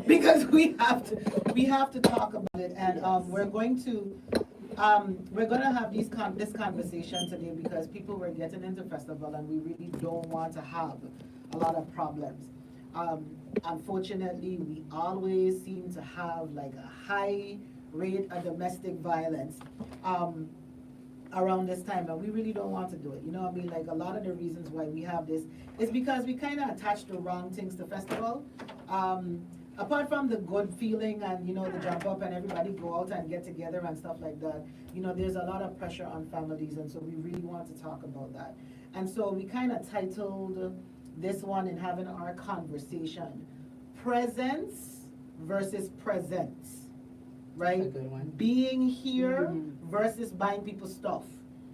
because we have to talk about it, and we're going to have this conversation today because people were getting into festival and we really don't want to have a lot of problems. Unfortunately, we always seem to have like a high rate of domestic violence around this time, and we really don't want to do it. You know what I mean? Like, a lot of the reasons why we have this is because we kind of attach the wrong things to festival. Apart from the good feeling and, you know, the jump up and everybody go out and get together and stuff like that, you know, there's a lot of pressure on families, and so we really want to talk about that. And so we kind of titled this one in having our conversation, Presence versus Presence, right? That's a good one. Being here versus buying people stuff.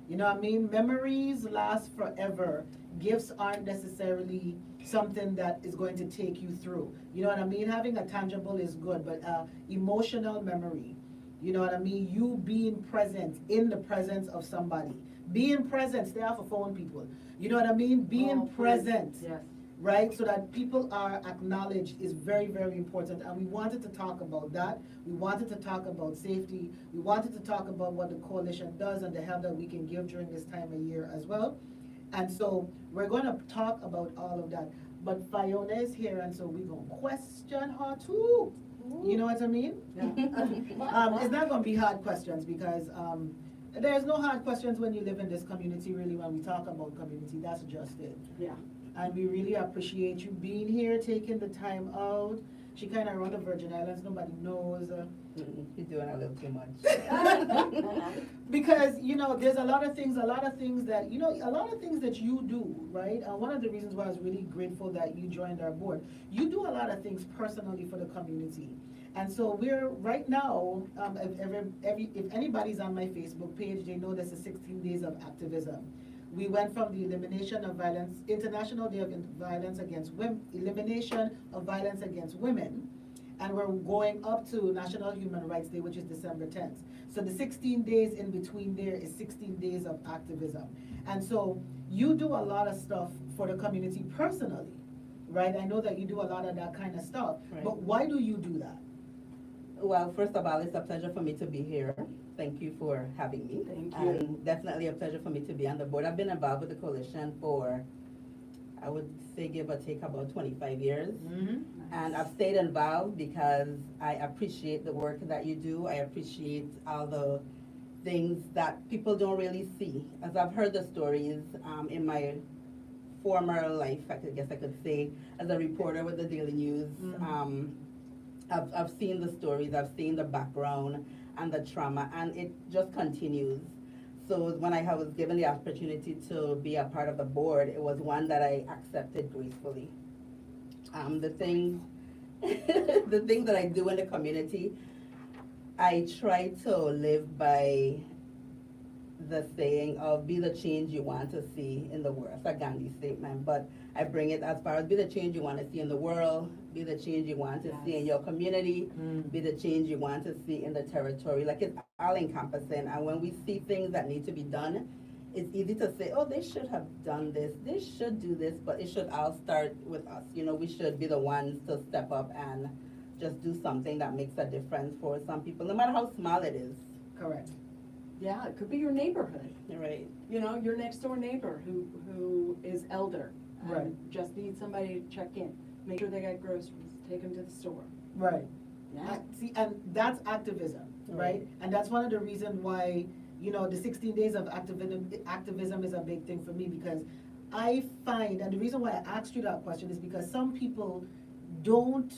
You know what I mean? Memories last forever. Gifts aren't necessarily something that is going to take you through. You know what I mean? Having a tangible is good, but emotional memory. You know what I mean? You being present in the presence of somebody. Being present, stay off of phone, people. You know what I mean? Being present. Yes. Right? So that people are acknowledged is very, very important. And we wanted to talk about that. We wanted to talk about safety. We wanted to talk about what the coalition does and the help that we can give during this time of year as well. And so we're going to talk about all of that. But Fiona is here, and so we're going to question her too. You know what I mean? Yeah. It's not going to be hard questions because there's no hard questions when you live in this community, really, when we talk about community. That's just it. Yeah. And we really appreciate you being here, taking the time out. She kind of run the Virgin Islands, nobody knows. You're doing a little too much. Because, you know, there's a lot of things that, you know, a lot of things that you do, right? And one of the reasons why I was really grateful that you joined our board, you do a lot of things personally for the community. And so we're, right now, if anybody's on my Facebook page, they know this is 16 days of activism. We went from the elimination of violence, International Day of Violence Against Women, elimination of violence against women, and we're going up to National Human Rights Day, which is December 10th. So the 16 days in between there is 16 days of activism. And so you do a lot of stuff for the community personally, right? I know that you do a lot of that kind of stuff, Right. but why do you do that? Well, first of all, it's a pleasure for me to be here. Thank you for having me. Thank you. And definitely a pleasure for me to be on the board. I've been involved with the coalition for, I would say, give or take about 25 years. And I've stayed involved because I appreciate the work that you do. I appreciate all the things that people don't really see. As I've heard the stories in my former life, I guess I could say, as a reporter with the Daily News, I've seen the stories, I've seen the background and the trauma, and it just continues. So when I was given the opportunity to be a part of the board, it was one that I accepted gracefully. The things that I do in the community, I try to live by the saying of be the change you want to see in the world. It's a Gandhi statement, but I bring it as far as be the change you want to see in the world, be the change you want to see in your community, be the change you want to see in the territory. Like, it's all encompassing. And when we see things that need to be done, it's easy to say, oh, they should have done this, they should do this, but it should all start with us. You know, we should be the ones to step up and just do something that makes a difference for some people, no matter how small it is. Correct. Yeah, it could be your neighborhood. Right. You know, your next door neighbor who is elder. And Right. just needs somebody to check in, make sure they got groceries, take them to the store. Right. Yeah. See, and that's activism, right? And that's one of the reasons why, you know, the 16 days of activism is a big thing for me, because I find, and the reason why I asked you that question is because some people don't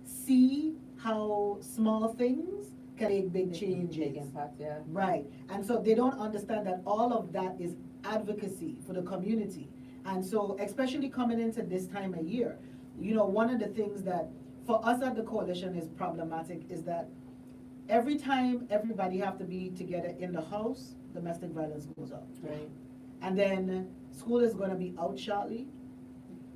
see how small things can make big changes. Big impact, yeah. Right. And so they don't understand that all of that is advocacy for the community. And so, especially coming into this time of year, you know, one of the things that for us at the coalition is problematic is that every time everybody have to be together in the house, domestic violence goes up. Right. And then school is going to be out shortly.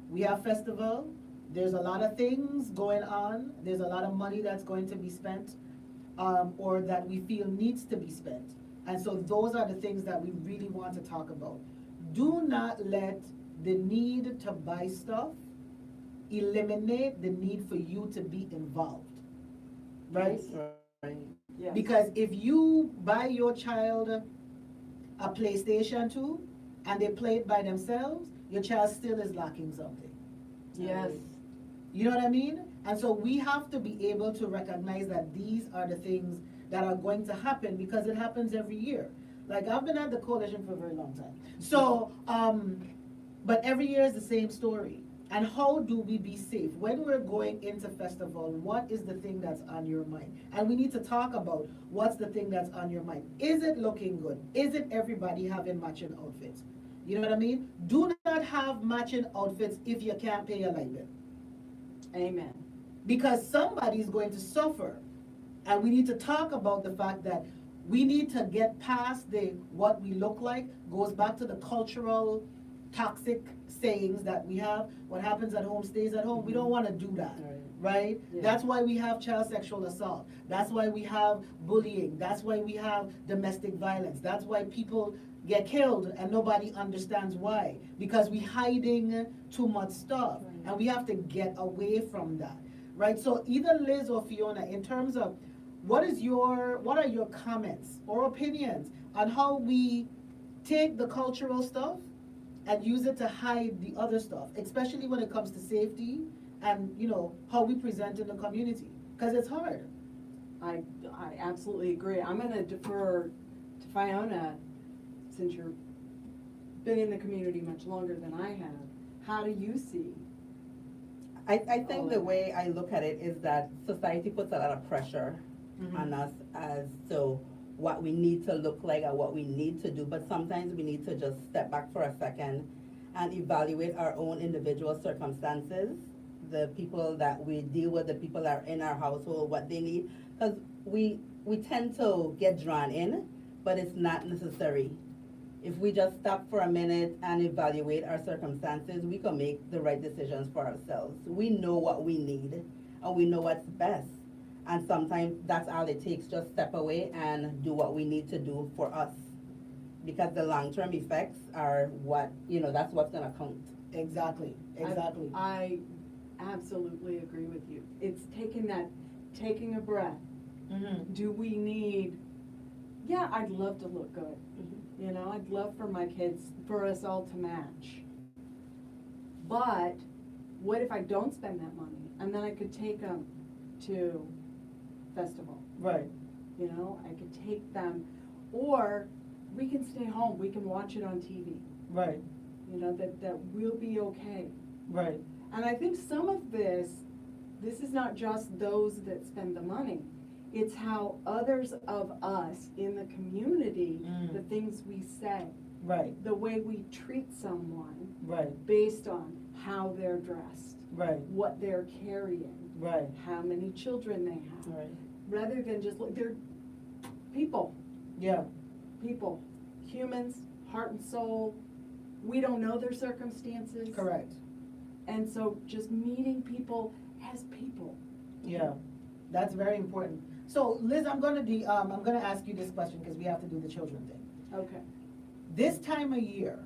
We have festival. There's a lot of things going on. There's a lot of money that's going to be spent, or that we feel needs to be spent. And so those are the things that we really want to talk about. Do not let the need to buy stuff eliminate the need for you to be involved, right? Right. Yes. Because if you buy your child a PlayStation 2 and they play it by themselves, your child still is lacking something. Yes. You know what I mean? And so we have to be able to recognize that these are the things that are going to happen because it happens every year. Like, I've been at the coalition for a very long time. So, but every year is the same story. And how do we be safe? When we're going into festival, what is the thing that's on your mind? And we need to talk about what's the thing that's on your mind. Is it looking good? Is it everybody having matching outfits? You know what I mean? Do not have matching outfits if you can't pay your light bill. Amen. Because somebody's going to suffer. And we need to talk about the fact that we need to get past the what we look like, goes back to the cultural toxic sayings that we have. What happens at home stays at home. We don't want to do that, right? Yeah. That's why we have child sexual assault. That's why we have bullying. That's why we have domestic violence. That's why people get killed and nobody understands why. Because we hiding too much stuff. Right. And we have to get away from that, right? So either Liz or Fiona, in terms of what are your comments or opinions on how we take the cultural stuff and use it to hide the other stuff, especially when it comes to safety and, you know, how we present in the community, because it's hard. I absolutely agree. I'm gonna defer to Fiona, since you've been in the community much longer than I have. How do you see? I think the way I look at it is that society puts a lot of pressure on us as to what we need to look like and what we need to do, but sometimes we need to just step back for a second and evaluate our own individual circumstances, the people that we deal with, the people that are in our household, what they need, because we tend to get drawn in, but it's not necessary. If we just stop for a minute and evaluate our circumstances, we can make the right decisions for ourselves. We know what we need and we know what's best. And sometimes that's all it takes, just step away and do what we need to do for us. Because the long-term effects are what, that's what's gonna count. Exactly. I absolutely agree with you. It's taking a breath. Do we need, yeah, I'd love to look good. You know, I'd love for my kids, for us all to match. But what if I don't spend that money? And then I could take them to festival. Right. You know, I could take them, or we can stay home, we can watch it on TV. Right. You know, that we'll be okay. Right. And I think some of this is not just those that spend the money. It's how others of us in the community, the things we say. Right. The way we treat someone. Right. Based on how they're dressed. Right. What they're carrying. Right. How many children they have. Right. Rather than just look, they're people. Yeah. People. Humans, heart and soul. We don't know their circumstances. Correct. And so just meeting people as people. Yeah. That's very important. So Liz, I'm gonna ask you this question because we have to do the children thing. Okay. This time of year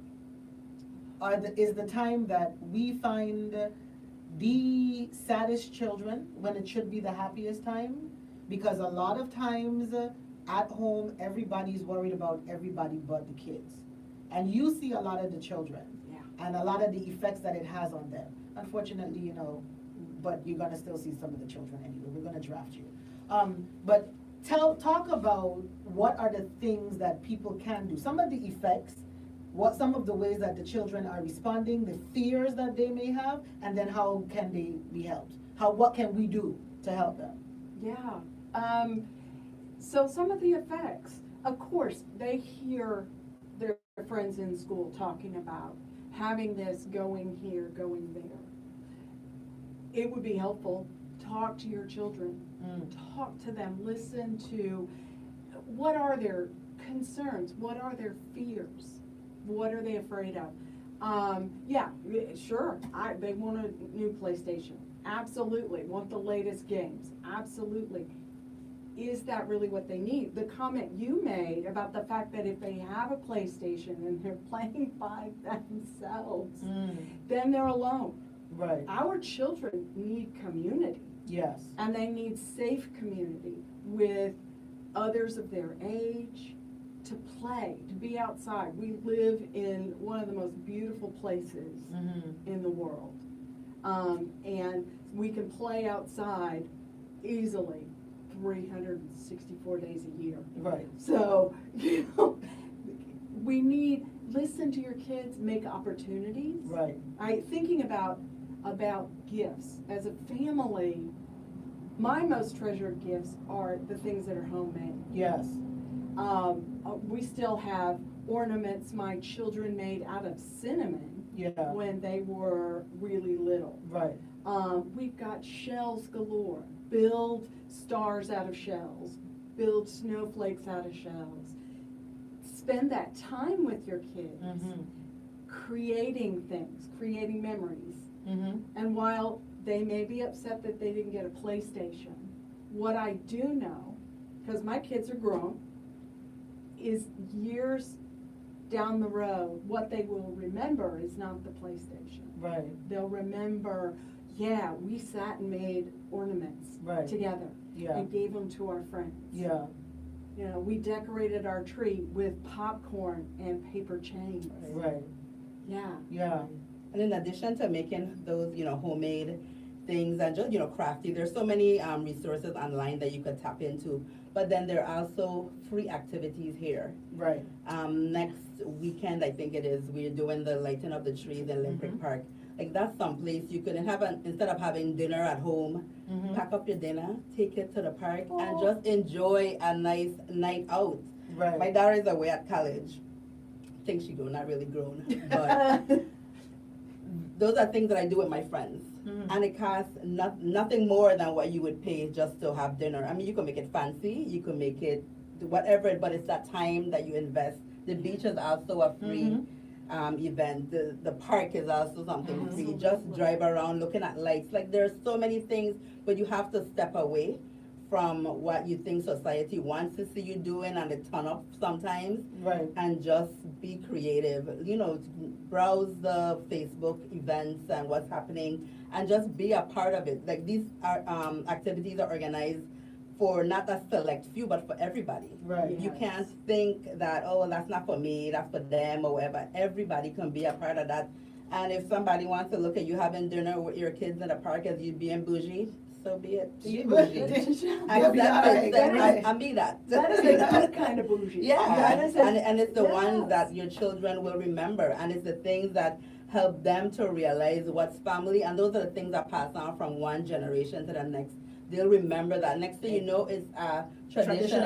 is the time that we find the saddest children when it should be the happiest time, because a lot of times at home everybody's worried about everybody but the kids, and you see a lot of the children and a lot of the effects that it has on them. Unfortunately, but you're gonna still see some of the children anyway. We're gonna draft you. But talk about what are the things that people can do, some of the effects, some of the ways that the children are responding, the fears that they may have, and then how can they be helped? What can we do to help them? Yeah. So some of the effects, of course, they hear their friends in school talking about having this, going here, going there. It would be helpful, talk to your children, talk to them, listen to what are their concerns, what are their fears, what are they afraid of. Yeah, sure, they want a new PlayStation, absolutely, want the latest games, absolutely. Is that really what they need? The comment you made about the fact that if they have a PlayStation and they're playing by themselves, then they're alone. Right, Our children need community, yes, and they need safe community with others of their age, to play, to be outside. We live in one of the most beautiful places in the world. And we can play outside easily 364 days a year. right, So, we need, listen to your kids, make opportunities. right, Thinking about gifts, as a family, my most treasured gifts are the things that are homemade. yes, We still have ornaments my children made out of cinnamon yeah, when they were really little. right, We've got shells galore. Build stars out of shells. Build snowflakes out of shells. Spend that time with your kids, creating things, creating memories. And while they may be upset that they didn't get a PlayStation, what I do know, because my kids are grown, is years down the road, what they will remember is not the PlayStation. right, They'll remember, yeah, we sat and made ornaments Right. together yeah, and gave them to our friends. yeah, You know, we decorated our tree with popcorn and paper chains. right, Yeah. yeah, And in addition to making those, homemade things and just, crafty, there's so many resources online that you could tap into. But then there are also free activities here. right, Next weekend, I think it is, we're doing the lighting of the trees in Olympic Park. Like, that's someplace you could instead of having dinner at home, pack up your dinner, take it to the park, and Oh. just enjoy a nice night out. My right, daughter is away at college. I think she grown, not really grown, but those are things that I do with my friends. And it costs nothing more than what you would pay just to have dinner. I mean, you can make it fancy, you can make it whatever, but it's that time that you invest. The beach is also a free event. The park is also something free. Just drive around looking at lights. Like, there's so many things, but you have to step away from what you think society wants to see you doing and the turn up sometimes, right, and just be creative. Browse the Facebook events and what's happening, and just be a part of it. Like, these are activities are organized for not a select few, but for everybody. right, You Yes. can't think that, oh, that's not for me, that's for them, or whatever. Everybody can be a part of that. And if somebody wants to look at you having dinner with your kids in the park as you being bougie, so be it. Be bougie. They'll be Accept alright. it. I be that. That is a good kind of bougie. Yeah, That is a- and it's the ones yes. that your children will remember, and it's the things that help them to realize what's family, and those are the things that pass on from one generation to the next. They'll remember that. Next thing you know, it's a tradition.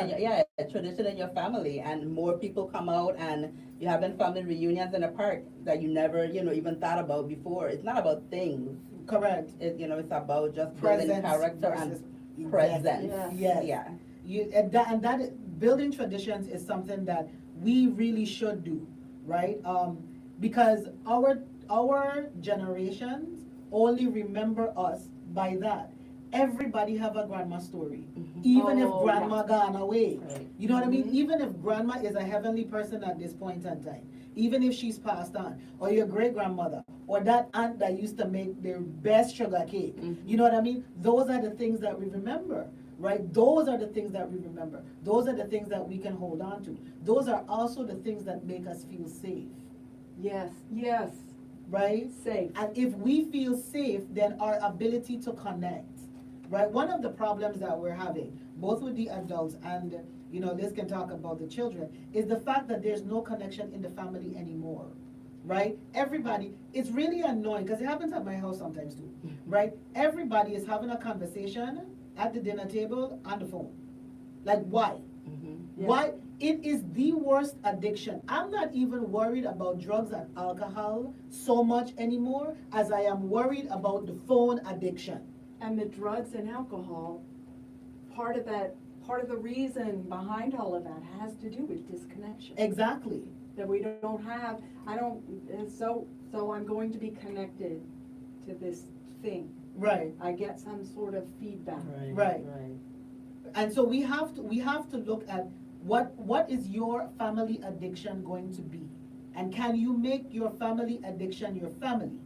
A tradition in your family, and more people come out, and you're having family reunions in a park that you never, even thought about before. It's not about things. correct. It's about just building Presence character versus and presence. Yes. Yes. Yeah. And that building traditions is something that we really should do, right? Because our generations only remember us by that. Everybody have a grandma story, even if Oh, grandma gone away. Right. You know what I mean? Mhm. Even if grandma is a heavenly person at this point in time, even if she's passed on, or your great grandmother, or that aunt that used to make the best sugar cake. You know what I mean? Those are the things that we remember, right? Those are the things that we remember. Those are the things that we can hold on to. Those are also the things that make us feel safe, Yes, yes, right? safe. And if we feel safe, then our ability to connect, right? One of the problems that we're having, both with the adults and, Liz can talk about the children, is the fact that there's no connection in the family anymore, right? Everybody, it's really annoying, because it happens at my house sometimes too, right? Everybody is having a conversation at the dinner table on the phone. Like, why? Yeah. Why? It is the worst addiction. I'm not even worried about drugs and alcohol so much anymore as I am worried about the phone addiction. And the drugs and alcohol, part of the reason behind all of that has to do with disconnection. Exactly. That we don't have, so I'm going to be connected to this thing. Right. I get some sort of feedback. Right. And so we have to look at what is your family addiction going to be? And can you make your family addiction your family?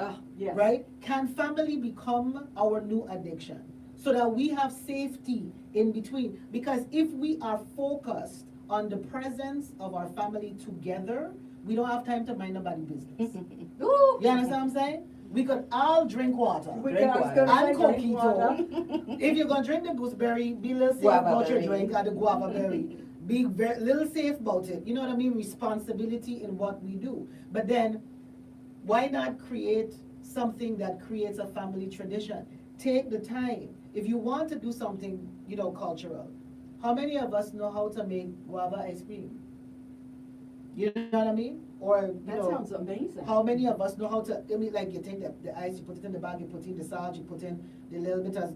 Oh, yes. right? Can family become our new addiction? So that we have safety in between. Because if we are focused on the presence of our family together, we don't have time to mind nobody's business. Ooh. You understand what I'm saying? We could all drink water. We Drink got- I was water. gonna And say drink water. coquito. If you're gonna drink the gooseberry, be a little safe Guava about your berry. drink, or the guava berry. Be very little safe about it. You know what I mean? Responsibility in what we do. But then, why not create something that creates a family tradition? Take the time. If you want to do something, you know, cultural, how many of us know how to make guava ice cream? You know what I mean? Or, you That know, sounds amazing. how many of us know how to, I mean, like you take the ice, you put it in the bag, you put in the salt, you put in the little bit of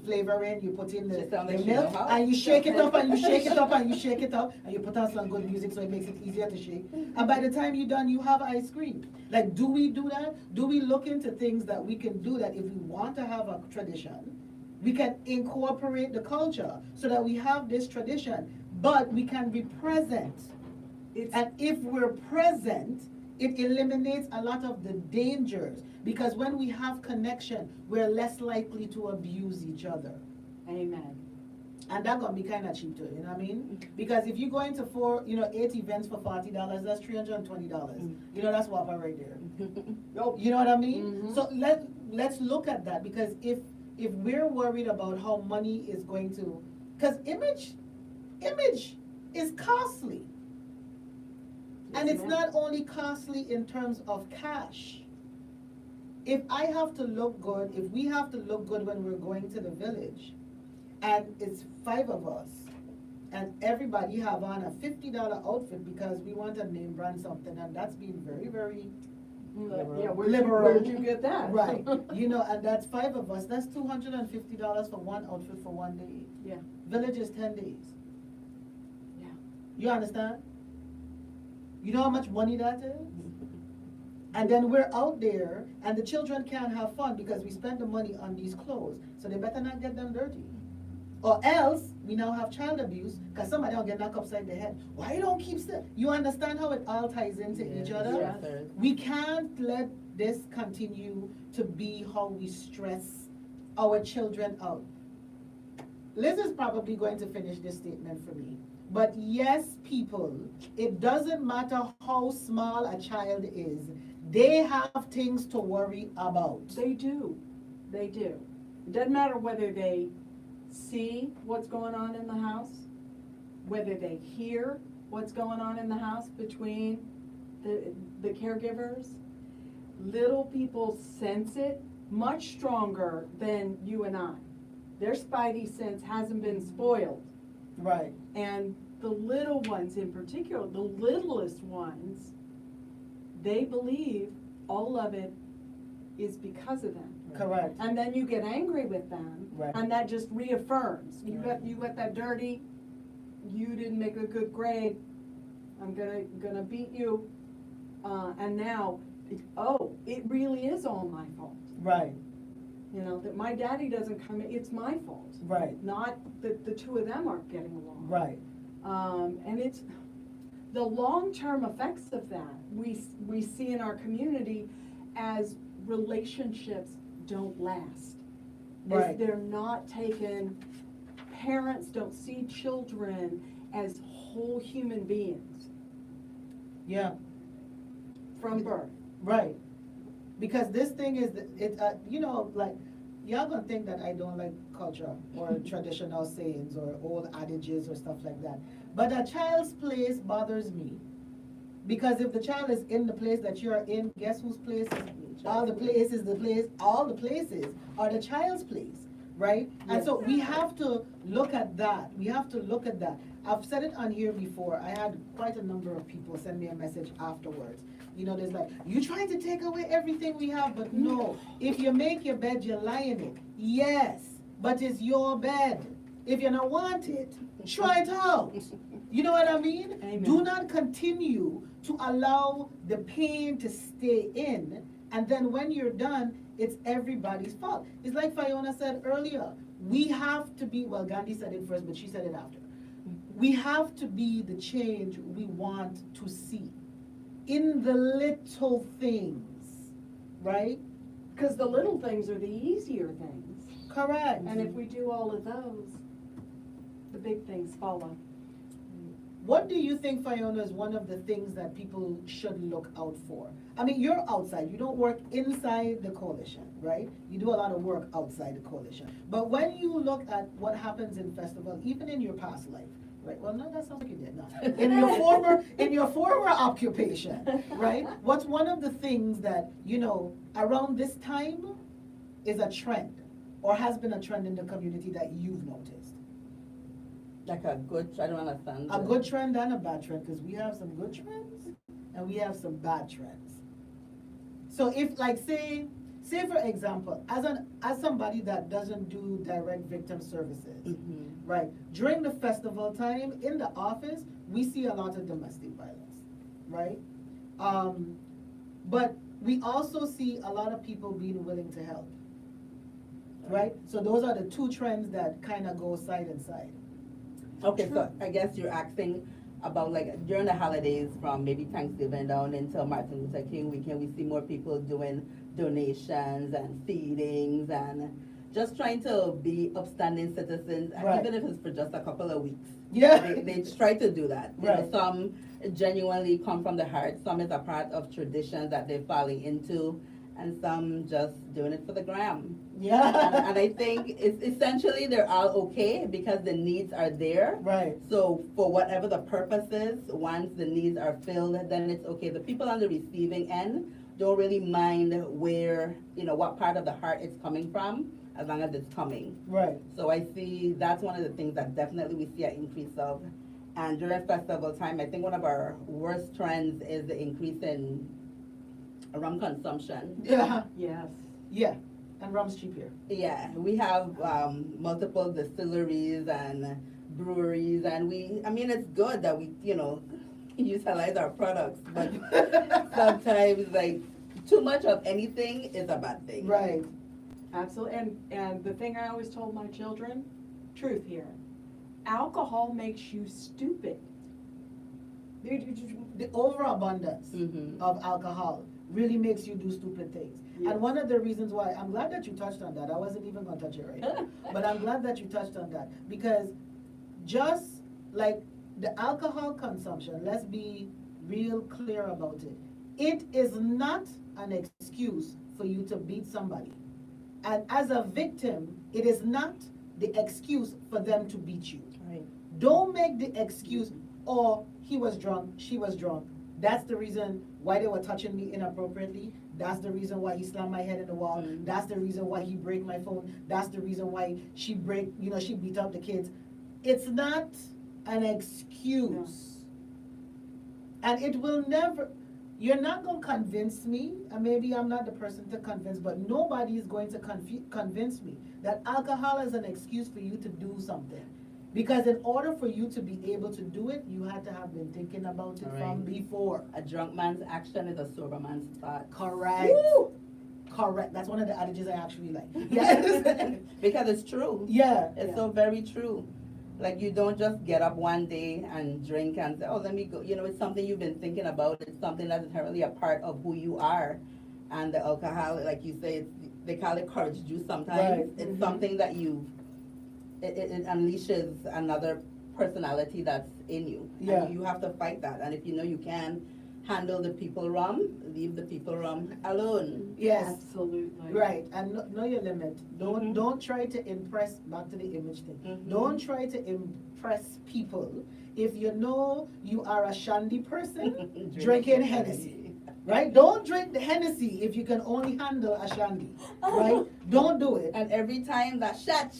flavor in, you put in the, She sound the like she milk, know how. and you shake it up, and you shake it up, and you shake it up, and you put on some good music so it makes it easier to shake. And by the time you're done, you have ice cream. Like, do we do that? Do we look into things that we can do that if we want to have a tradition? We can incorporate the culture so that we have this tradition, but we can be present. It's, And if we're present, it eliminates a lot of the dangers. Because when we have connection, we're less likely to abuse each other. amen. And that's gonna be kind of cheap too, you know what I mean? Because if you go into 8 events for $40, that's $320. You know, that's Whopper right there. You know what I mean? Mhm. So let's look at that, because if we're worried about how money is going to, because image is costly. And Yes, it's ma'am. not only costly in terms of cash. If I have to look good, if we have to look good when we're going to the village, and it's 5 of us, and everybody have on a $50 outfit because we want to name brand something, and that's been very, very Yeah, Liberal. where'd you get that? right. You know, and that's 5 of us, that's $250 for one outfit for one day. Yeah. Village is 10 days. Yeah. You understand? You know how much money that is? And then we're out there, and the children can't have fun because we spend the money on these clothes, so they better not get them dirty. Or else, we now have child abuse, because somebody will get knocked upside the head. Why you don't keep still? You understand how it all ties into each other? Yes, sir. We can't let this continue to be how we stress our children out. Liz is probably going to finish this statement for me. But yes, people, it doesn't matter how small a child is, they have things to worry about. They do. They do. It doesn't matter whether they see what's going on in the house, whether they hear what's going on in the house between the caregivers. Little people sense it much stronger than you and I. Their spidey sense hasn't been spoiled. Right. And the little ones in particular, the littlest ones, they believe all of it is because of them. Correct. And then you get angry with them, Right. and that just reaffirms. Right. You got that dirty, you didn't make a good grade, I'm gonna beat you. And now, it really is all my fault. Right. You know, that my daddy doesn't come in, it's my fault. Right. Not that the two of them aren't getting along. Right. And it's, the long-term effects of that, we see in our community as relationships don't last. Right. As they're not taken, parents don't see children as whole human beings Yeah. from birth. Right. Because this thing is, you know, like, y'all gonna think that I don't like culture or traditional sayings or old adages or stuff like that. But a child's place bothers me. Because if the child is in the place that you're in, guess whose place is it? All the places are the child's place, right? And so we have to look at that. We have to look at that. I've said it on here before. I had quite a number of people send me a message afterwards. You know, there's like, you trying to take away everything we have, but no. If you make your bed, you lie in it. Yes, but it's your bed. If you don't want it, try it out. You know what I mean? Amen. Do not continue to allow the pain to stay in, and then when you're done, it's everybody's fault. It's like Fiona said earlier, we have to be, well, Gandhi said it first, but she said it after. We have to be the change we want to see in the little things, right? Because the little things are the easier things. Correct. And if we do all of those, the big things follow. What do you think, Fiona, is one of the things that people should look out for? I mean, you're outside, you don't work inside the coalition, right? You do a lot of work outside the coalition. But when you look at what happens in festival, even in your past life, right? Well, no, that sounds like you did, no. In your former occupation, right? What's one of the things that, around this time is a trend or has been a trend in the community that you've noticed? Like a good, I don't understand. A good trend and a bad trend, because we have some good trends and we have some bad trends. So if, like, say for example, as somebody that doesn't do direct victim services, right? During the festival time in the office, we see a lot of domestic violence, right? But we also see a lot of people being willing to help, right? So those are the two trends that kind of go side and side. Okay, so I guess you're asking about, like, during the holidays from maybe Thanksgiving down until Martin Luther King weekend, we see more people doing donations and feedings and just trying to be upstanding citizens, and Right. even if it's for just a couple of weeks. Yeah. They try to do that. You know, Right. some genuinely come from the heart, some is a part of tradition that they're falling into, and some just doing it for the gram. Yeah. And I think it's essentially they're all okay because the needs are there. Right. So for whatever the purpose is, once the needs are filled, then it's okay. The people on the receiving end don't really mind where, what part of the heart it's coming from, as long as it's coming. Right. So I see that's one of the things that definitely we see an increase of. And during festival time, I think one of our worst trends is the increase in rum consumption. Yeah. Yes. Yeah. And rum's cheap here. Yeah, we have multiple distilleries and breweries, and it's good that we, utilize our products, but sometimes, like, too much of anything is a bad thing. Right. Absolutely. And the thing I always told my children, truth here, alcohol makes you stupid. The overabundance Mhm. of alcohol really makes you do stupid things. Yes. And one of the reasons why, I'm glad that you touched on that. I wasn't even gonna touch it right now. But I'm glad that you touched on that. Because just like the alcohol consumption, let's be real clear about it. It is not an excuse for you to beat somebody. And as a victim, it is not the excuse for them to beat you. Right. Don't make the excuse, oh, he was drunk, she was drunk. That's the reason why they were touching me inappropriately. That's the reason why he slammed my head in the wall. Mm. That's the reason why he break my phone. That's the reason why she beat up the kids. It's not an excuse. And it will never, you're not going to convince me, and maybe I'm not the person to convince, but nobody is going to convince me that alcohol is an excuse for you to do something. Because in order for you to be able to do it, you had to have been thinking about it from Right. before. A drunk man's action is a sober man's thought. Correct. Woo! Correct. That's one of the adages I actually like. Yes. Because it's true. Yeah. It's so very true. Like, you don't just get up one day and drink and say, oh, let me go. It's something you've been thinking about. It's something that's inherently a part of who you are. And the alcohol, like you say, they call it courage juice sometimes. Right. It's Mhm. something that it unleashes another personality that's in you. Yeah. And you have to fight that. And if you know you can handle the people rum, leave the people rum alone. Yes. Absolutely. Right. And know your limit. Mhm. Don't try to impress, back to the image thing. Mhm. Don't try to impress people if you know you are a shandy person drinking Hennessy. Right? Don't drink the Hennessy if you can only handle a shandy. Right? Don't do it. And every time that shot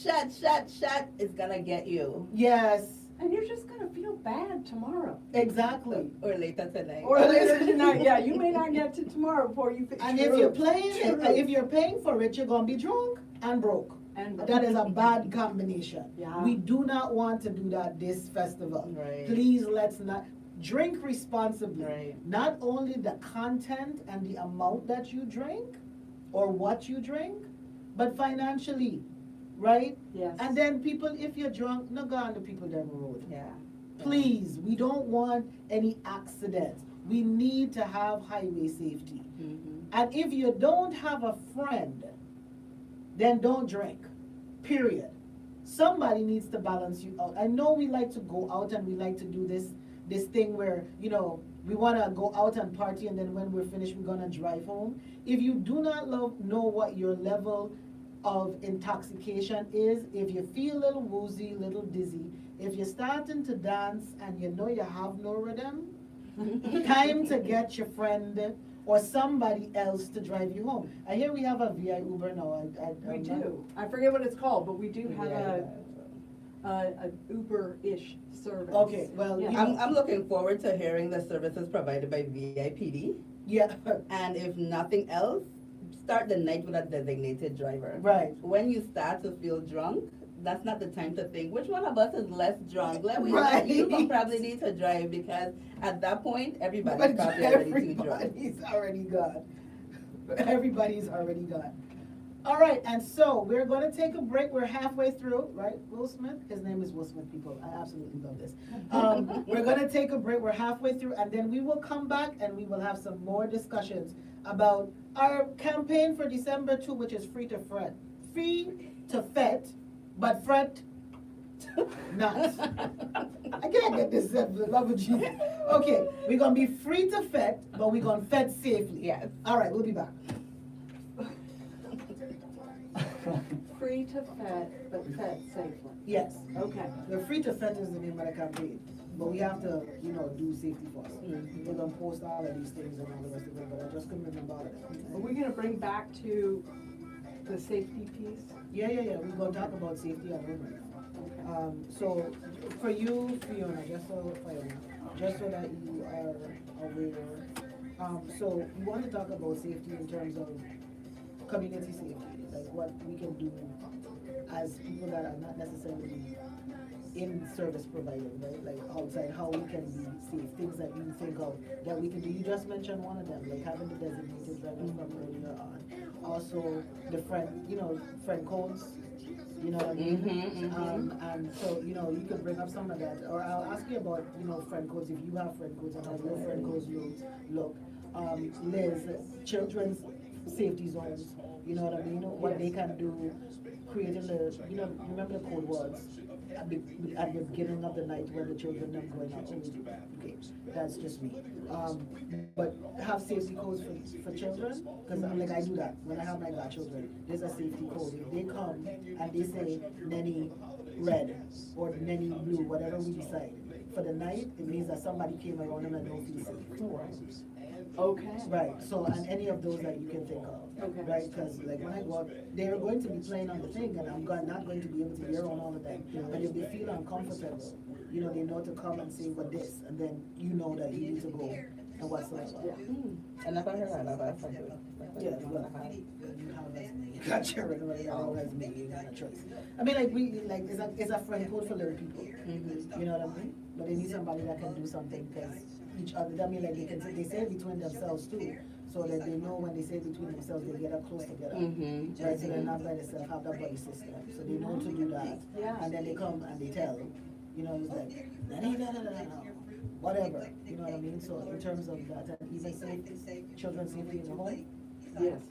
is gonna get you. Yes. And you're just gonna feel bad tomorrow. Exactly. Or later tonight. Or later tonight, yeah, you may not get to tomorrow before you feel. And if you're paying for it, you're gonna be drunk and broke. And That is a bad combination. Yeah. We do not want to do that this festival. Right. Please, let's not drink responsibly. Right. Not only the content and the amount that you drink or what you drink, but financially, right? Yes. And then people, if you're drunk, no go on the people down the road. Yeah. Please, we don't want any accidents. We need to have highway safety. Mhm. And if you don't have a friend, then don't drink, period. Somebody needs to balance you out. I know we like to go out and we like to do this thing where, you know, we want to go out and party and then when we're finished, we're going to drive home. If you do not know what your level of intoxication is, if you feel a little woozy, little dizzy, if you're starting to dance and you know you have no rhythm, time to get your friend or somebody else to drive you home. I hear we have a VI Uber now. We do. I forget what it's called, but we do have a Uber-ish service. Okay, well, Yeah. you know, I'm looking forward to hearing the services provided by VIPD. yeah, And if nothing else, start the night with a designated driver. right. When you start to feel drunk, that's not the time to think, which one of us is less drunk? Right. You probably need to drive because at that point, everybody's probably already too drunk. Everybody's already gone. Everybody's already gone. All right, and so we're going to take a break. We're halfway through, right? Will Smith? His name is Will Smith, people. I absolutely love this. We're going to take a break. We're halfway through, and then we will come back and we will have some more discussions about our campaign for December 2, which is free to fret. Free to fet, but fret not. I can't get this said for the love of Jesus. Okay, we're going to be free to fet, but we're going to fet safely. Yes. All right, we'll be back. Free to fet, but fet safely. Yes. Okay. The free to fet is the name of the campaign, but we have to, you know, do safety first. We're gonna post all of these things and all the rest of it, but I just couldn't remember all of it. Are we gonna bring back to the safety piece? Yeah, we're gonna talk about safety and women. Okay. So for you, Fiona, just so that you are aware, so we want to talk about safety in terms of community safety, like what we can do as people that are not necessarily in service providing, right? Like outside, how we can be safe, things that you think of that we can do. You just mentioned one of them, like having the designated drivers from earlier on. Also, the friend codes. You know what I mean? And so, you know, you could bring up some of that. Or I'll ask you about, you know, friend codes, if you have friend codes and how your friend codes look. Liz, children's safety zones, you know what I mean? What they can do, creating the, you know, remember the code words at the beginning of the night when the children are going out. Okay, that's just me. But have safety codes for children, because like I do that when I have my godchildren. There's a safety code. If they come and they say Nenny red or Nenny blue, whatever we decide for the night, it means that somebody came around them and don't feel safe. Okay. Right, so, and any of those that you can think of. Okay. Right, because like when I go out, they're going to be playing on the thing and I'm not going to be able to hear on all of them. But if they feel uncomfortable, you know, they know to come and say what this, and then you know that you need to go and whatsoever. Yeah. And if I heard that, that's something. Yeah, well, you have as many, you got children, or you have as many, you got a choice. I mean, like, it's a friend code for little people. You know what I mean? But they need somebody that can do something, because each other, I mean, like, they say between themselves too, so that they know when they say between themselves, they get up close together. Right, so they're not by themselves, have that buddy system, so they know to do that. Yeah. And then they come and they tell, you know, it's like, no, whatever, you know what I mean? So in terms of that, and even safety, children's safety in the home. Yes.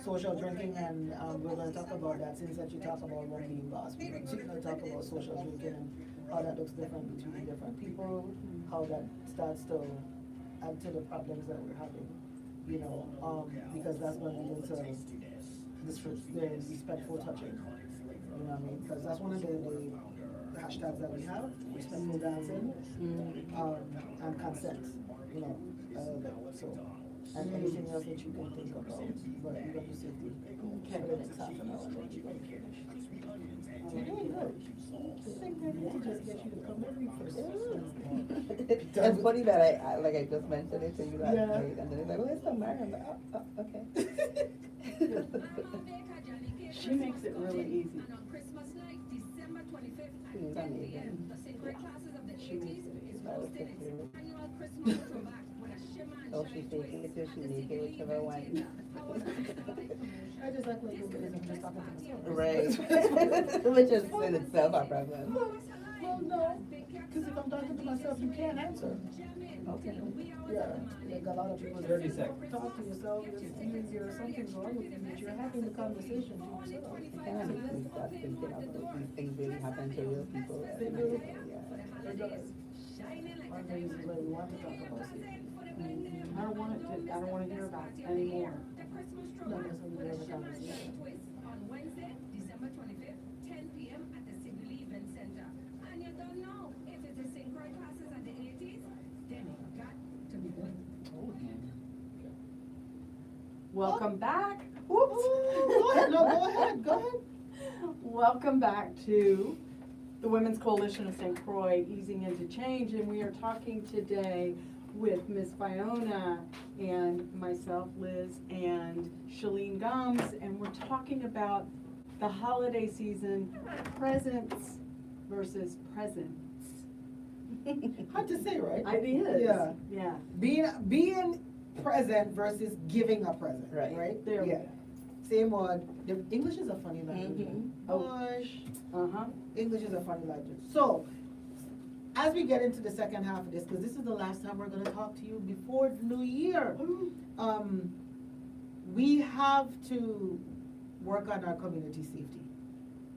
Social drinking, and we're going to talk about that since that you talk about one being boss. We're going to talk about social drinking and how that looks different between different people, how that starts to add to the problems that we're having, you know, because that's going to lead into the respectful touching, you know what I mean? Because that's one of the hashtags that we have, respectful dancing, and consent, you know, so. And anything else that you can think about, but you're going to safety for the next half an hour, and then you're going to finish. You're doing good. I think they need to just get you to come every first Wednesday. It's funny that I just mentioned it to you last Yeah. night, and then it's like, well, it's so Mary. I'm like, oh, okay. She makes it really easy. She's amazing. She makes it easy. That was so cute. Oh, she's taking it too, she's naked, whichever one. I just like when you guys are just talking to myself. Right. Which is in itself a problem. Well, no, because if I'm talking to myself, you can't answer. Okay. Yeah, like a lot of people. 30 seconds. Talk to yourself, just means there something's wrong with you, but you're having the conversation to yourself. I kind of makes me start thinking about these things really happen to real people. They do. Yeah. It does. One of the reasons why we want to talk about safety. I don't want to hear about it anymore. Not necessarily have a conversation. On Wednesday, December 25th, 10 p.m. at the Sibley Event Center. And you don't know if it's the St. Croix classes at the 80s, then you got to be good. Welcome back. Ooh, go ahead, no, go ahead. Welcome back to the Women's Coalition of St. Croix, Easing into Change, and we are talking today with Ms. Fiona and myself, Liz, and Shalene Gums, and we're talking about the holiday season, presents versus presents. Hard to say, right? It is. Yeah. Yeah. Being present versus giving a present, Right. right? There we Yeah. go. Same word. The English is a funny language. Oh. Gosh. Uh-huh. English is a funny language. So, as we get into the second half of this, because this is the last time we're going to talk to you before the new year, we have to work on our community safety,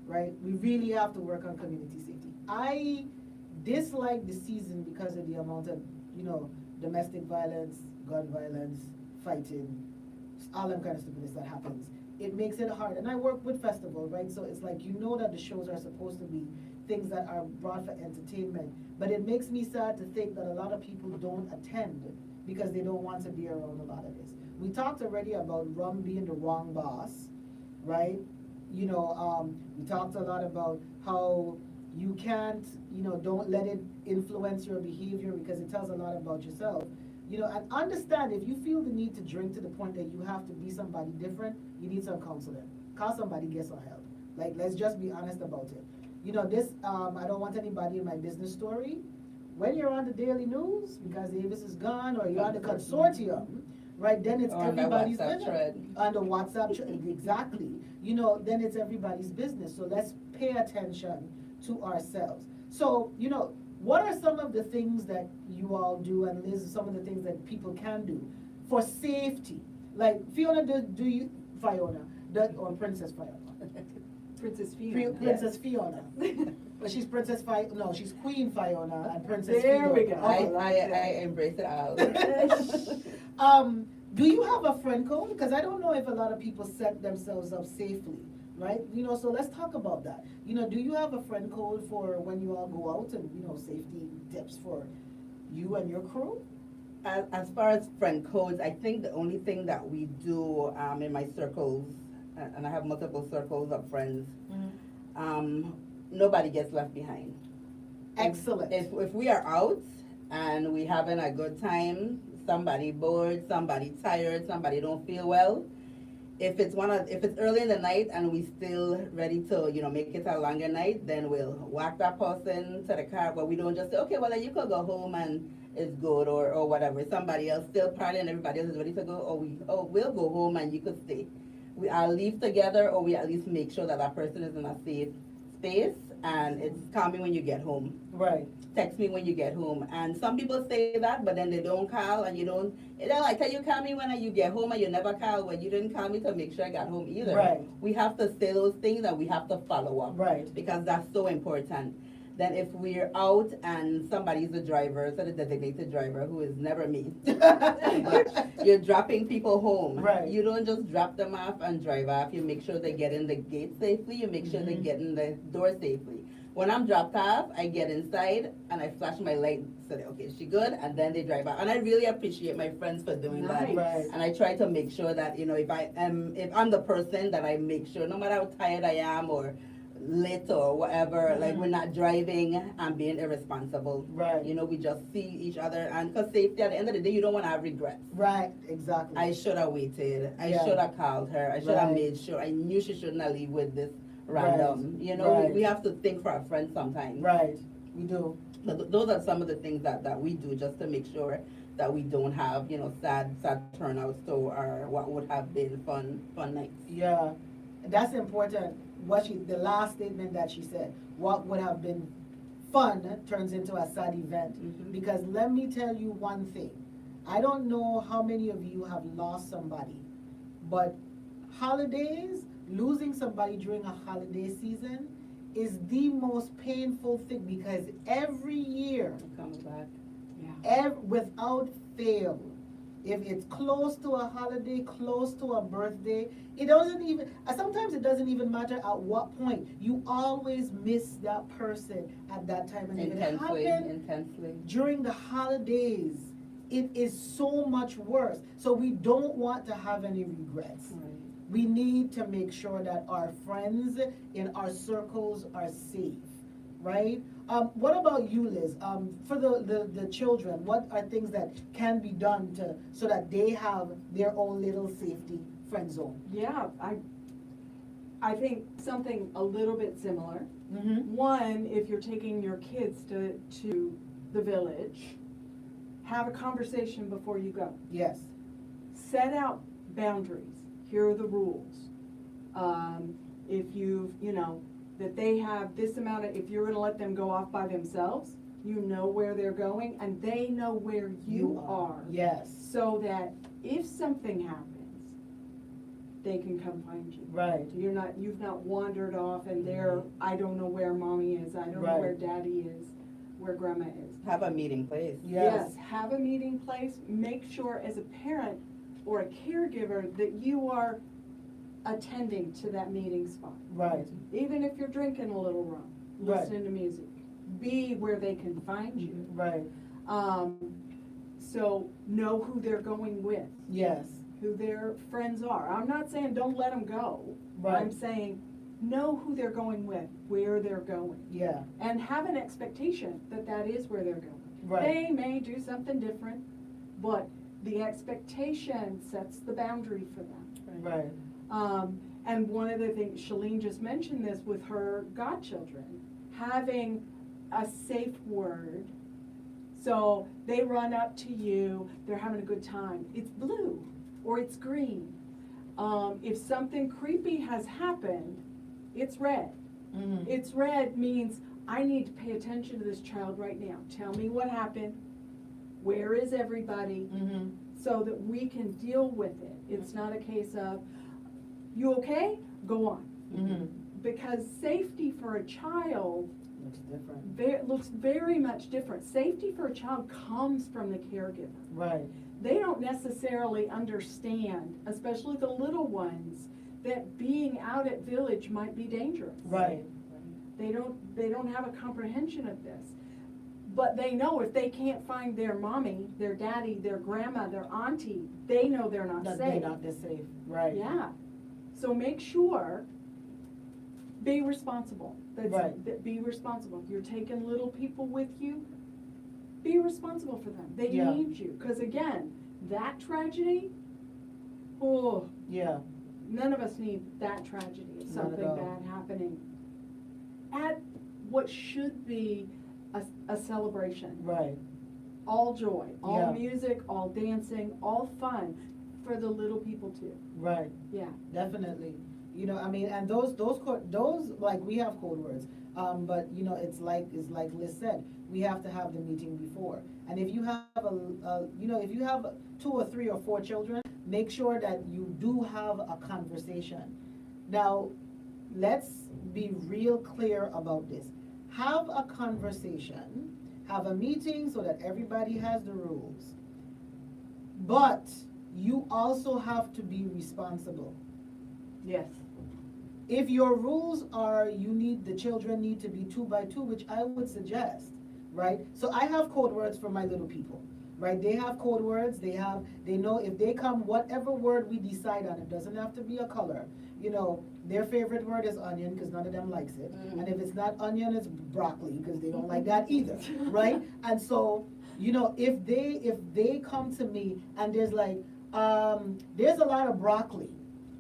right? We really have to work on community safety. I dislike the season because of the amount of, domestic violence, gun violence, fighting, all that kind of stupidness that happens. It makes it hard. And I work with festivals, right? So it's like, that the shows are supposed to be things that are brought for entertainment. But it makes me sad to think that a lot of people don't attend because they don't want to be around a lot of this. We talked already about rum being the wrong boss, right? We talked a lot about how you can't, don't let it influence your behavior because it tells a lot about yourself. And understand if you feel the need to drink to the point that you have to be somebody different, you need some counseling. Call somebody, get some help. Like, let's just be honest about it. I don't want anybody in my business story. When you're on the daily news, because Davis is gone, or you're on the consortium, right, then it's everybody's business. On the WhatsApp thread, exactly. Then it's everybody's business. So let's pay attention to ourselves. So, what are some of the things that you all do, and Liz, some of the things that people can do for safety? Like, Fiona, or Princess Fiona? Princess Fiona. Princess Fiona. But she's she's Queen Fiona and Princess There Fiona. we go. I embrace it all. Do you have a friend code? Because I don't know if a lot of people set themselves up safely, right? So let's talk about that. Do you have a friend code for when you all go out and, safety tips for you and your crew? As far as friend codes, I think the only thing that we do in my circles, and I have multiple circles of friends, nobody gets left behind. Excellent. If we are out and we having a good time, somebody bored, somebody tired, somebody don't feel well, if it's early in the night and we still ready to, make it a longer night, then we'll walk that person to the car, but we don't just say, okay, well then you could go home and it's good or whatever. Somebody else still partying, everybody else is ready to go, or we'll go home and you could stay. We all leave together, or we at least make sure that person is in a safe space, and it's call me when you get home. Right. Text me when you get home. And some people say that, but then they don't call, and I tell you call me when you get home, and you never call when you didn't call me to make sure I got home either. Right. We have to say those things, and we have to follow up. Right. Because that's so important. Then if we're out and somebody's the driver, so the designated driver, who is never me, but you're dropping people home. Right. You don't just drop them off and drive off. You make sure they get in the gate safely. You make sure they get in the door safely. When I'm dropped off, I get inside and I flash my light so that, okay, is she good? And then they drive out. And I really appreciate my friends for doing that. Right. And I try to make sure that, if I'm the person, that I make sure, no matter how tired I am or late or whatever, like we're not driving and being irresponsible. Right. We just see each other, and because safety, at the end of the day, you don't want to have regrets. Right, exactly. I should have waited. I Yeah. should have called her. I should have Right. made sure. I knew she shouldn't have leave with this random. Right. We have to think for our friends sometimes. Right, we do. But those are some of the things that we do just to make sure that we don't have, sad turnouts to our what would have been fun nights. Yeah, that's important. The last statement that she said, what would have been fun turns into a sad event. Mhm. Because let me tell you one thing. I don't know how many of you have lost somebody, but holidays, losing somebody during a holiday season is the most painful thing, because every year, It comes back. Yeah. without fail, if it's close to a holiday, close to a birthday, it doesn't even, sometimes it doesn't even matter at what point, you always miss that person at that time. And if it Intensely, happened intensely. during the holidays, it is so much worse. So we don't want to have any regrets. Right. We need to make sure that our friends in our circles are safe, right? What about you, Liz? For the children, what are things that can be done so that they have their own little safety friend zone? Yeah, I think something a little bit similar. Mm-hmm. One, if you're taking your kids to the village, have a conversation before you go. Yes. Set out boundaries. Here are the rules. If that they have this amount of, if you're gonna let them go off by themselves, you know where they're going and they know where you are. Yes. So that if something happens, they can come find you. Right. You've not wandered off and they're, I don't know where mommy is, I don't know Right. where daddy is, where grandma is. Have a meeting place. Yes. Have a meeting place, make sure as a parent or a caregiver that you are attending to that meeting spot. Right. Even if you're drinking a little rum, Right. listening to music, be where they can find you. Right. So know who they're going with, Yes. who their friends are. I'm not saying don't let them go. Right. I'm saying know who they're going with, where they're going, Yeah. and have an expectation that that is where they're going. Right. They may do something different, but the expectation sets the boundary for them. Right. And one of the things, Shalene just mentioned this with her godchildren, having a safe word. So they run up to you, they're having a good time. It's blue or it's green. If something creepy has happened, it's red. Mm-hmm. It's red means I need to pay attention to this child right now. Tell me what happened. Where is everybody? Mm-hmm. So that we can deal with it. It's not a case of, you okay? Go on. Mm-hmm. Because safety for a child Looks different. looks very much different. Safety for a child comes from the caregiver. Right. They don't necessarily understand, especially the little ones, that being out at village might be dangerous. Right. They don't have a comprehension of this. But they know if they can't find their mommy, their daddy, their grandma, their auntie, they know they're not That safe. they're not this safe. Right. Yeah. So make sure, be responsible. Right. Be responsible. If you're taking little people with you, be responsible for them. They Yeah. need you. Because again, that tragedy, oh, Yeah. none of us need that tragedy of Not at something all. bad happening at what should be a celebration. Right. All joy, all Yeah. music, all dancing, all fun for the little people too. Right. Yeah. Definitely. I mean, and those like, we have code words, but it's like Liz said, we have to have the meeting before. And if you have if you have 2 or 3 or 4 children, make sure that you do have a conversation. Now, let's be real clear about this. Have a conversation, have a meeting so that everybody has the rules. But you also have to be responsible. Yes. If your rules are the children need to be 2 by 2, which I would suggest, right? So I have code words for my little people, right? They have code words, they know if they come, whatever word we decide on, it doesn't have to be a color. Their favorite word is onion, because none of them likes it. Mm. And if it's not onion, it's broccoli, because they don't like that either, right? And so, if they come to me and there's there's a lot of broccoli,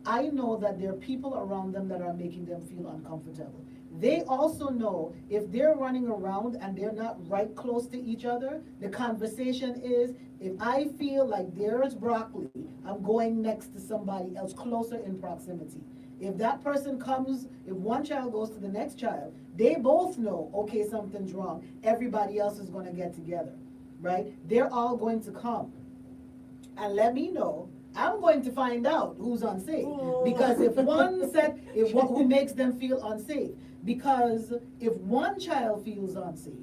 I know that there are people around them that are making them feel uncomfortable. They also know if they're running around and they're not right close to each other, the conversation is, if I feel like there's broccoli, I'm going next to somebody else closer in proximity. If that person comes, if one child goes to the next child, they both know, okay, something's wrong. Everybody else is gonna get together, right? They're all going to come and let me know. I'm going to find out who's unsafe. Because if one said, who makes them feel unsafe? Because if one child feels unsafe,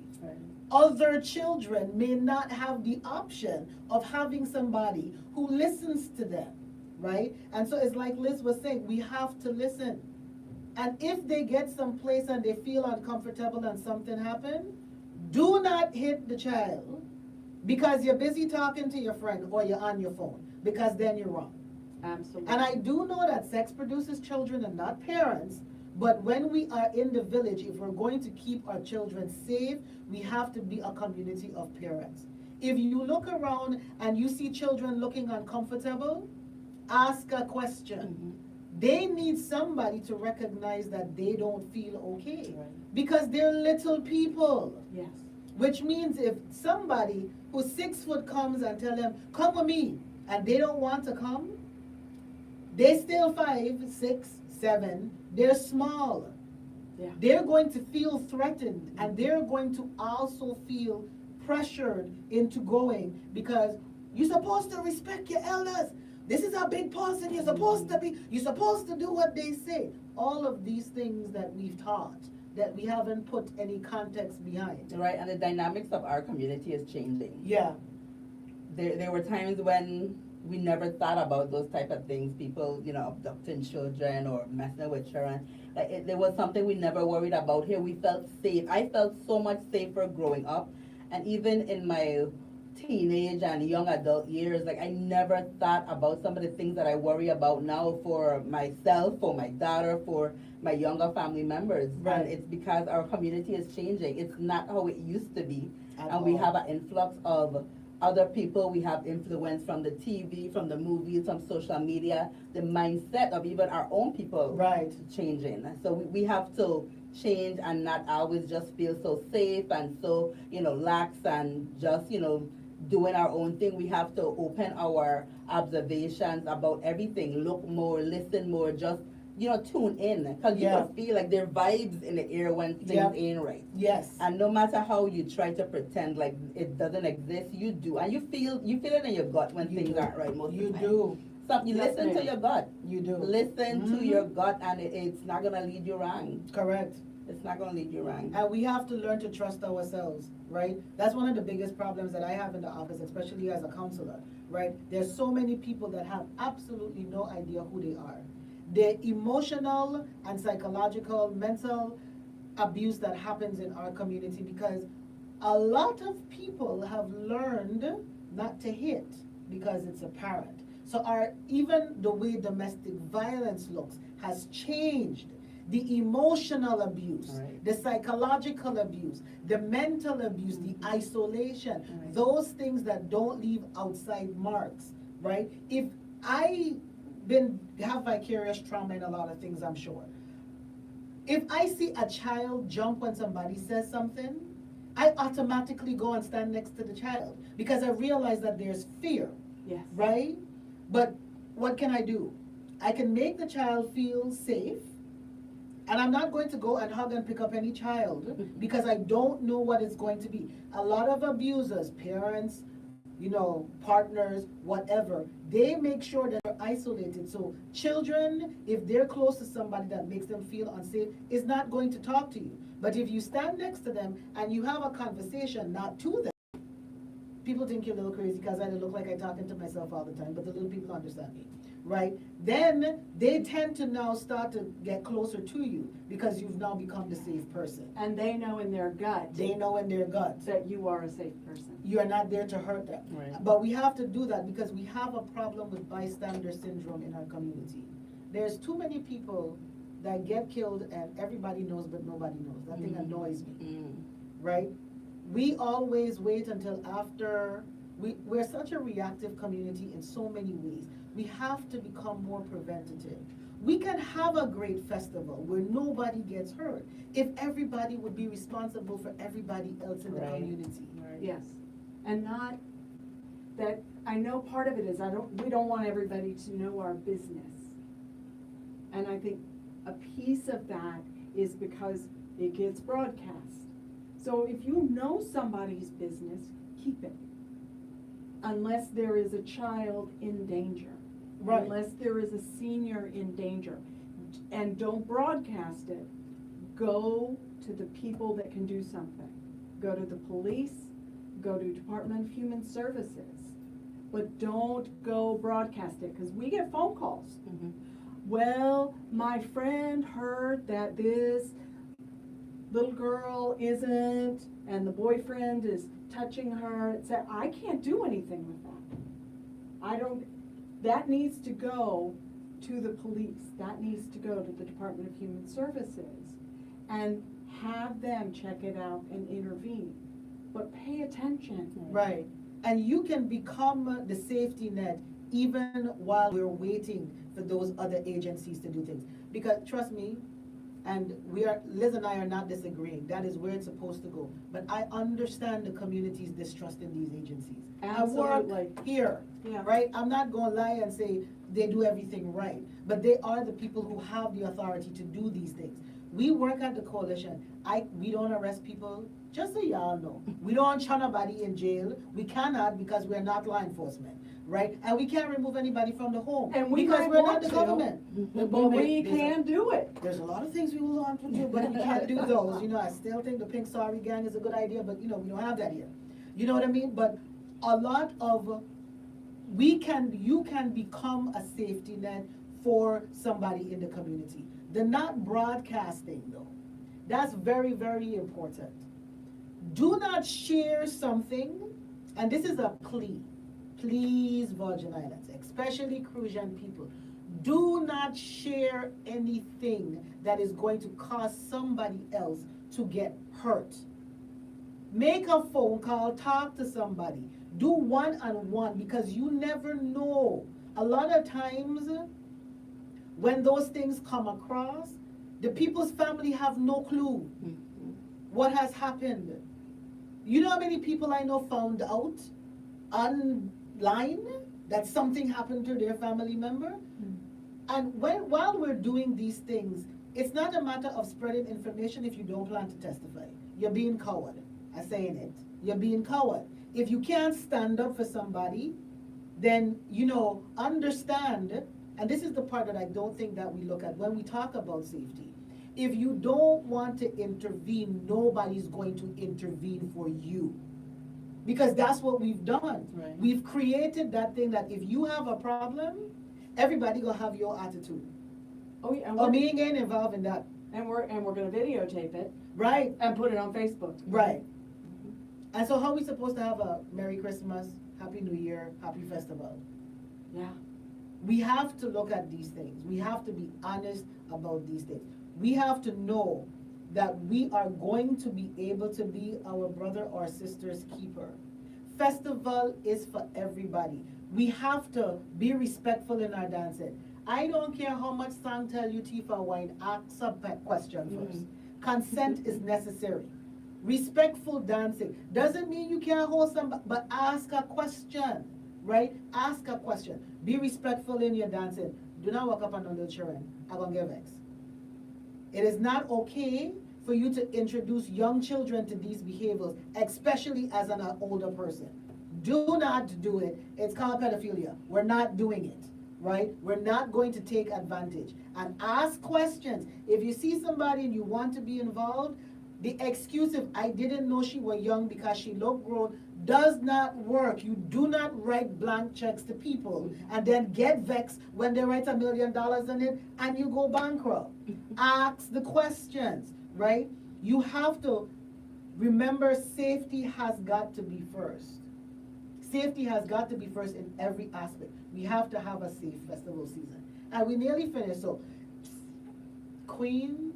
other children may not have the option of having somebody who listens to them, right? And so it's like Liz was saying, we have to listen. And if they get someplace and they feel uncomfortable and something happened, do not hit the child because you're busy talking to your friend or you're on your phone, because then you're wrong. Absolutely. And I do know that sex produces children and not parents, but when we are in the village, if we're going to keep our children safe, we have to be a community of parents. If you look around and you see children looking uncomfortable, ask a question. They need somebody to recognize that they don't feel okay. Because they're little people. Yes. Which means if somebody who's 6 foot comes and tell them, come with me, and they don't want to come, they still 5, 6, 7, they're small. Yeah. They're going to feel threatened, and they're going to also feel pressured into going, because you're supposed to respect your elders. This is a big person, you're supposed to do what they say. All of these things that we've taught, that we haven't put any context behind. Right, and the dynamics of our community is changing. Yeah. There were times when we never thought about those type of things. People, abducting children or messing with children. There was something we never worried about here. We felt safe. I felt so much safer growing up. And even in my teenage and young adult years, I never thought about some of the things that I worry about now for myself, for my daughter, for my younger family members. Right. And it's because our community is changing. It's not how it used to be. At We all. have an influx of other people. We have influence from the TV, from the movies, from social media, the mindset of even our own people Right. changing. So we have to change and not always just feel so safe and so, lax and just, doing our own thing. We have to open our observations about everything, look more, listen more, just, tune in. Because you can feel like there are vibes in the air when things ain't right. Yes. And no matter how you try to pretend like it doesn't exist, you do. And you feel it in your gut when You things do. aren't right most of You the time. do. So you Yes, listen to ma'am. your gut. You do. Listen to your gut, and it's not going to lead you wrong. Correct. It's not going to lead you wrong. And we have to learn to trust ourselves, right? That's one of the biggest problems that I have in the office, especially as a counselor, right? There's so many people that have absolutely no idea who they are. The emotional and psychological, mental abuse that happens in our community, because a lot of people have learned not to hit because it's apparent. So even the way domestic violence looks has changed. The emotional abuse, Right. the psychological abuse, the mental abuse, the isolation, Right. those things that don't leave outside marks, right? If I have vicarious trauma in a lot of things, I'm sure. If I see a child jump when somebody says something, I automatically go and stand next to the child because I realize that there's fear, Yes. right? But what can I do? I can make the child feel safe, and I'm not going to go and hug and pick up any child because I don't know what it's going to be. A lot of abusers, parents, partners, whatever, they make sure that they're isolated. So children, if they're close to somebody that makes them feel unsafe, is not going to talk to you. But if you stand next to them and you have a conversation, not to them, people think you're a little crazy because I look like I'm talking to myself all the time, but the little people understand me, right? Then they tend to now start to get closer to you because you've now become the safe person. And they know in their gut They know in their guts that you are a safe person. you are not there to hurt them. Right. But we have to do that because we have a problem with bystander syndrome in our community. There's too many people that get killed and everybody knows but nobody knows. That thing annoys me, right? We always wait until after. We're such a reactive community in so many ways. We have to become more preventative. We can have a great festival where nobody gets hurt if everybody would be responsible for everybody else in the Right. community. Yes. And not that, I know part of it is we don't want everybody to know our business. And I think a piece of that is because it gets broadcast. So if you know somebody's business, keep it. Unless there is a child in danger. Right. Unless there is a senior in danger. And don't broadcast it. Go to the people that can do something. Go to the police, go to Department of Human Services. But don't go broadcast it, because we get phone calls. Mhm. Well, my friend heard that this little girl isn't, and the boyfriend is touching her. I can't do anything with that. That needs to go to the police. That needs to go to the Department of Human Services and have them check it out and intervene. But pay attention. Right. And you can become the safety net even while we're waiting for those other agencies to do things. Because trust me, and Liz and I are not disagreeing, that is where it's supposed to go. But I understand the community's distrust in these agencies. I Absolutely. work here, Yeah. right? I'm not gonna lie and say they do everything right, but they are the people who have the authority to do these things. We work at the coalition. We don't arrest people, just so y'all know. We don't throw nobody in jail. We cannot, because we're not law enforcement, right? And we can't remove anybody from the home, And we because might we're want not the to, government. But we can do it. There's a lot of things we will want to do, but we can't do those. I still think the Pink Sorry Gang is a good idea, but we don't have that here. You know what I mean? But a lot of, you can become a safety net for somebody in the community. The not broadcasting though, that's very, very important. Do not share something, and this is a plea. Please, Virgin Islands, especially Crucian people, do not share anything that is going to cause somebody else to get hurt. Make a phone call, talk to somebody, do one-on-one, because you never know. A lot of times, when those things come across, the people's family have no clue what has happened. You know how many people I know found out online that something happened to their family member? And while we're doing these things, it's not a matter of spreading information if you don't plan to testify. You're being coward. I'm saying it. You're being coward. If you can't stand up for somebody, then, understand, and this is the part that I don't think that we look at when we talk about safety. If you don't want to intervene, nobody's going to intervene for you. Because that's what we've done. Right. We've created that thing that if you have a problem, everybody gonna have your attitude. Oh, yeah, Or me ain't involved in that. and we're gonna videotape it Right, and put it on Facebook. right. And so how are we supposed to have a Merry Christmas, Happy New Year, Happy Festival? Yeah. We have to look at these things. We have to be honest about these things. We have to know that we are going to be able to be our brother or sister's keeper. Festival is for everybody. We have to be respectful in our dancing. I don't care how much song tell you Tifa wine, ask a question first. Consent is necessary. Respectful dancing doesn't mean you can't hold somebody, but ask a question, right? Ask a question. Be respectful in your dancing. Do not walk up on little children. I'm gonna get vexed. It is not okay for you to introduce young children to these behaviors, especially as an older person. Do not do it. It's called pedophilia. We're not doing it, right? We're not going to take advantage. And ask questions. If you see somebody and you want to be involved, the excuse of I didn't know she was young because she looked grown does not work. You do not write blank checks to people and then get vexed when they write $1 million in it and you go bankrupt. Ask the questions, right? You have to remember safety has got to be first. Safety has got to be first in every aspect. We have to have a safe festival season. And we nearly finished, so Queen,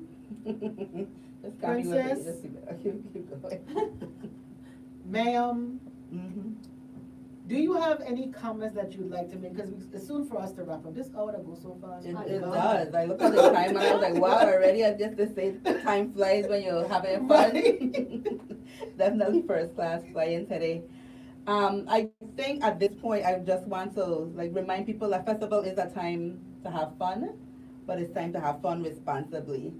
Princess, keep going. ma'am, Mhm. do you have any comments that you'd like to make? Because it's soon for us to wrap up. This hour to go so fast. It, My it God. does. I look at the time and I was like, wow, already I just to say time flies when you're having fun. Definitely first class flying today. I think at this point I just want to remind people that festival is a time to have fun, but it's time to have fun responsibly.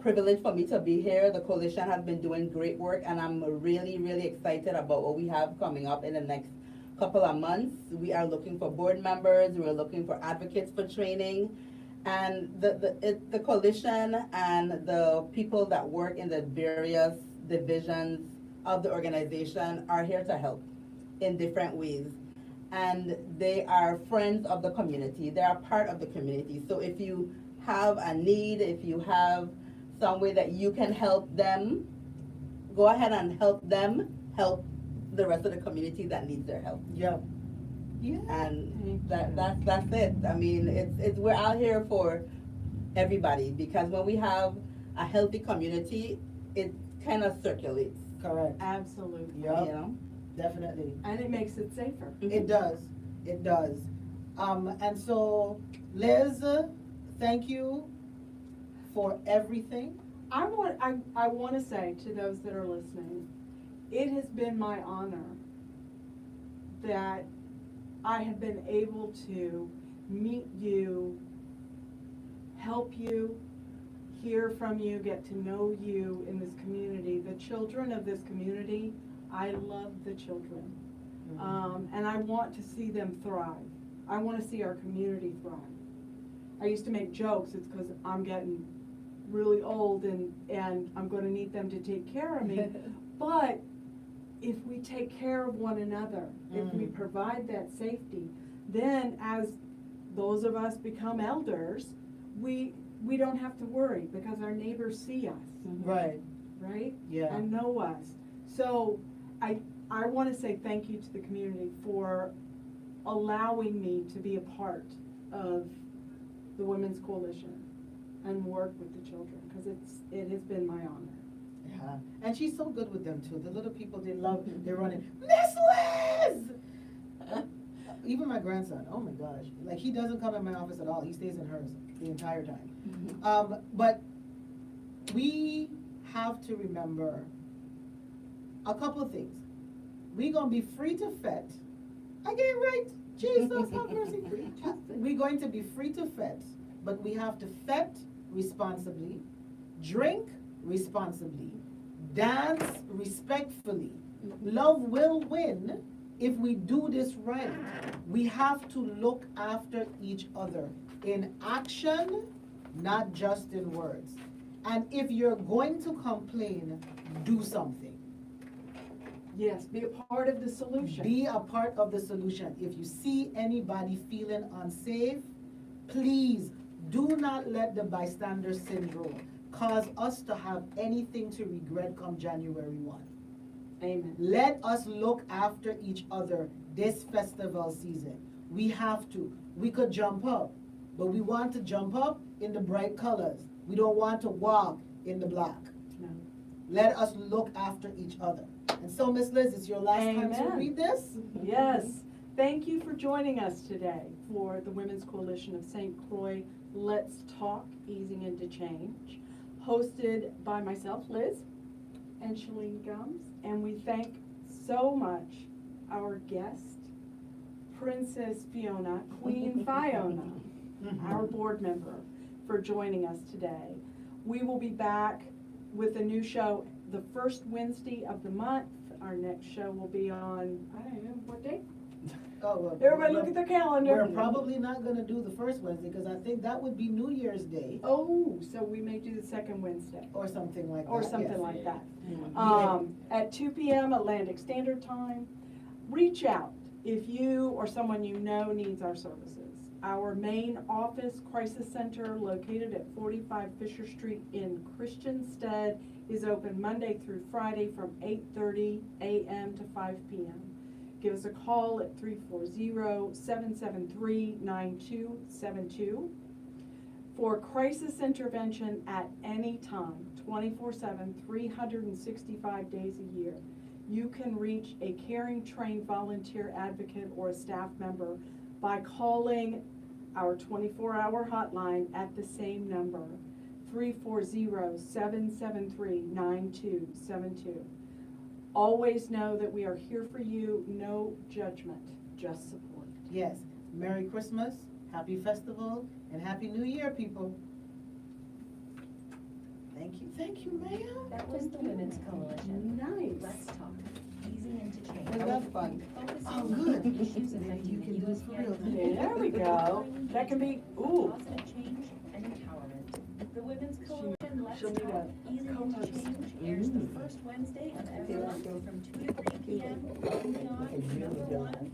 Privilege for me to be here. The coalition has been doing great work, and I'm really, really excited about what we have coming up in the next couple of months. We are looking for board members, we're looking for advocates for training, and the coalition and the people that work in the various divisions of the organization are here to help in different ways. And they are friends of the community, they are part of the community. So if you have a need, if you have some way that you can help them, go ahead and help them help the rest of the community that needs their help. Yeah. Yeah. And that's it. I mean, it's we're out here for everybody, because when we have a healthy community, it kind of circulates. Correct. Absolutely. Yep. You know? Definitely. And it makes it safer. It does. It does. And so, Liz, thank you for everything. I want to say to those that are listening, it has been my honor that I have been able to meet you, help you, hear from you, get to know you in this community. The children of this community, I love the children. And I want to see them thrive. I want to see our community thrive. I used to make jokes, it's because I'm getting really old and I'm going to need them to take care of me. But if we take care of one another, if we provide that safety, then as those of us become elders, we don't have to worry because our neighbors see us. Right. Right? Yeah. And know us. So I want to say thank you to the community for allowing me to be a part of the Women's Coalition and work with the children, because it has been my honor. Yeah. And she's so good with them too. The little people, they love, they're running, Miss Liz! Even my grandson, oh my gosh. Like, he doesn't come in my office at all. He stays in hers the entire time. But we have to remember a couple of things. We're going to be free to fet. I get it right. Jesus, have mercy. We're going to be free to fet, but we have to fet responsibly, drink responsibly, dance respectfully. Love will win if we do this right. We have to look after each other in action, not just in words. And if you're going to complain, do something. Yes, be a part of the solution. Be a part of the solution. If you see anybody feeling unsafe, please do not let the bystander syndrome cause us to have anything to regret come January 1. Amen. Let us look after each other this festival season. We have to. We could jump up, but we want to jump up in the bright colors. We don't want to walk in the black. No. Let us look after each other. And so, Miss Liz, it's your last time to Amen. read this? Yes. Thank you for joining us today for the Women's Coalition of St. Croix. Let's Talk, Easing into Change, hosted by myself, Liz, and Shalene Gums. And we thank so much our guest, Princess Fiona, Queen Fiona, our board member, for joining us today. We will be back with a new show the first Wednesday of the month. Our next show will be on, I don't know, what date? Oh, well, Everybody look at their calendar. We're probably not gonna do the first Wednesday, because I think that would be New Year's Day, Oh, so we may do the second Wednesday, or something like that. or something yes. like that. Yeah. At 2 p.m. Atlantic Standard Time. Reach out if you or someone you know needs our services. Our main office, Crisis Center, located at 45 Fisher Street in Christiansted, is open Monday through Friday from 8:30 a.m. to 5 p.m. Give us a call at 340-773-9272 for crisis intervention at any time, 24/7, 365 days a year. You can reach a caring, trained volunteer advocate or a staff member by calling our 24-hour hotline at the same number, 340-773-9272. Always know that we are here for you, no judgment, just support. Yes, Merry Christmas, Happy festival and Happy New Year, people. Thank you, ma'am. That was the Women's Coalition. Nice. Let's talk. Easing into change. That was fun. Focusing Oh, on good. the issues Maybe affecting you the can do it youth for and real then. young There we people, go. empowering That can be, engagement, ooh. positive change and empowerment. The Women's Coalition, Let's she'll need Talk, a Easing into Change airs the first Wednesday of every month from 2 to 3 p.m. only on number one,